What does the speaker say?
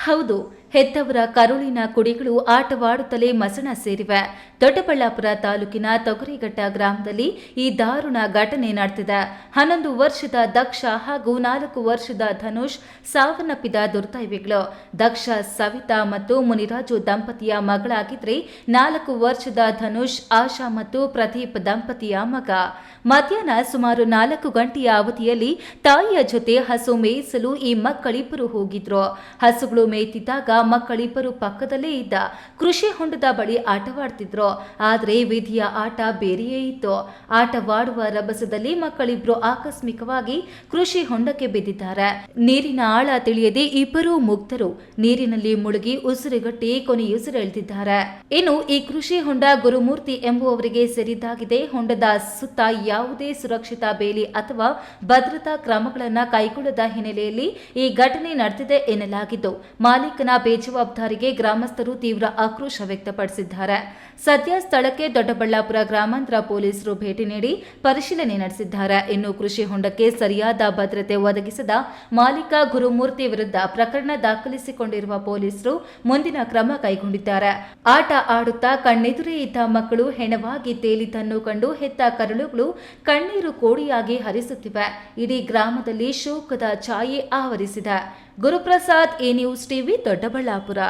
ಹೌದು, ಹೆತ್ತವರ ಕರುಳಿನ ಕುಡಿಗಳು ಆಟವಾಡುತ್ತಲೇ ಮಸಣ ಸೇರಿವೆ. ದೊಡ್ಡಬಳ್ಳಾಪುರ ತಾಲೂಕಿನ ತೊಗರಿಘಟ್ಟ ಗ್ರಾಮದಲ್ಲಿ ಈ ದಾರುಣ ಘಟನೆ ನಡೆದಿದೆ. 11 ವರ್ಷದ ದಕ್ಷ ಹಾಗೂ 4 ವರ್ಷದ ಧನುಷ್ ಸಾವನ್ನಪ್ಪಿದ ದುರ್ದೈವಿಗಳು. ದಕ್ಷ ಸವಿತಾ ಮತ್ತು ಮುನಿರಾಜು ದಂಪತಿಯ ಮಗಳಾಗಿದ್ರೆ 4 ವರ್ಷದ ಧನುಷ್ ಆಶಾ ಮತ್ತು ಪ್ರದೀಪ್ ದಂಪತಿಯ ಮಗ. ಮಧ್ಯಾಹ್ನ ಸುಮಾರು 4 ಗಂಟೆಯ ಅವಧಿಯಲ್ಲಿ ತಾಯಿಯ ಜೊತೆ ಹಸು ಮೇಯಿಸಲು ಈ ಮಕ್ಕಳಿಬ್ಬರು ಹೋಗಿದ್ರು. ಹಸುಗಳು ಮೇಯ್ತಿದ್ದಾಗ ಮಕ್ಕಳಿಬ್ಬರು ಪಕ್ಕದಲ್ಲೇ ಇದ್ದ ಕೃಷಿ ಹೊಂಡದ ಬಳಿ ಆಟವಾಡ್ತಿದ್ರು. ಆದರೆ ವಿಧಿಯ ಆಟ ಬೇರೆಯೇ ಇತ್ತು. ಆಟವಾಡುವ ರಭಸದಲ್ಲಿ ಮಕ್ಕಳಿಬ್ರು ಆಕಸ್ಮಿಕವಾಗಿ ಕೃಷಿ ಹೊಂಡಕ್ಕೆ ಬಿದ್ದಿದ್ದಾರೆ. ನೀರಿನ ಆಳ ತಿಳಿಯದೆ ಇಬ್ಬರೂ ಮುಗ್ಧರು ನೀರಿನಲ್ಲಿ ಮುಳುಗಿ ಉಸಿರುಗಟ್ಟಿ ಕೊನೆಯುಸಿರೆಳೆದಿದ್ದಾರೆ. ಇನ್ನು ಈ ಕೃಷಿ ಹೊಂಡ ಗುರುಮೂರ್ತಿ ಎಂಬುವವರಿಗೆ ಸೇರಿದ್ದಾಗಿದೆ. ಹೊಂಡದ ಸುತ್ತ ಯಾವುದೇ ಸುರಕ್ಷಿತ ಬೇಲಿ ಅಥವಾ ಭದ್ರತಾ ಕ್ರಮಗಳನ್ನು ಕೈಗೊಳ್ಳದ ಹಿನ್ನೆಲೆಯಲ್ಲಿ ಈ ಘಟನೆ ನಡೆದಿದೆ ಎನ್ನಲಾಗಿದ್ದು, ಮಾಲೀಕನ ಬೇಜವಾಬ್ದಾರಿಗೆ ಗ್ರಾಮಸ್ಥರು ತೀವ್ರ ಆಕ್ರೋಶ ವ್ಯಕ್ತಪಡಿಸಿದ್ದಾರೆ. ಸದ್ಯ ಸ್ಥಳಕ್ಕೆ ದೊಡ್ಡಬಳ್ಳಾಪುರ ಗ್ರಾಮಾಂತರ ಪೊಲೀಸರು ಭೇಟಿ ನೀಡಿ ಪರಿಶೀಲನೆ ನಡೆಸಿದ್ದಾರೆ. ಇನ್ನು ಕೃಷಿ ಹೊಂಡಕ್ಕೆ ಸರಿಯಾದ ಭದ್ರತೆ ಒದಗಿಸದ ಮಾಲೀಕ ಗುರುಮೂರ್ತಿ ವಿರುದ್ಧ ಪ್ರಕರಣ ದಾಖಲಿಸಿಕೊಂಡಿರುವ ಪೊಲೀಸರು ಮುಂದಿನ ಕ್ರಮ ಕೈಗೊಂಡಿದ್ದಾರೆ. ಆಟ ಆಡುತ್ತಾ ಕಣ್ಣೆದುರೇ ಇದ್ದ ಮಕ್ಕಳು ಹೆಣವಾಗಿ ತೇಲಿದ್ದನ್ನು ಕಂಡು ಹೆತ್ತ ಕರುಳುಗಳು ಕಣ್ಣೀರು ಕೋಡಿಯಾಗಿ ಹರಿಸುತ್ತಿವೆ. ಇಡೀ ಗ್ರಾಮದಲ್ಲಿ ಶೋಕದ ಛಾಯೆ ಆವರಿಸಿದೆ. Guruprasad, A news TV, Doddaballapura.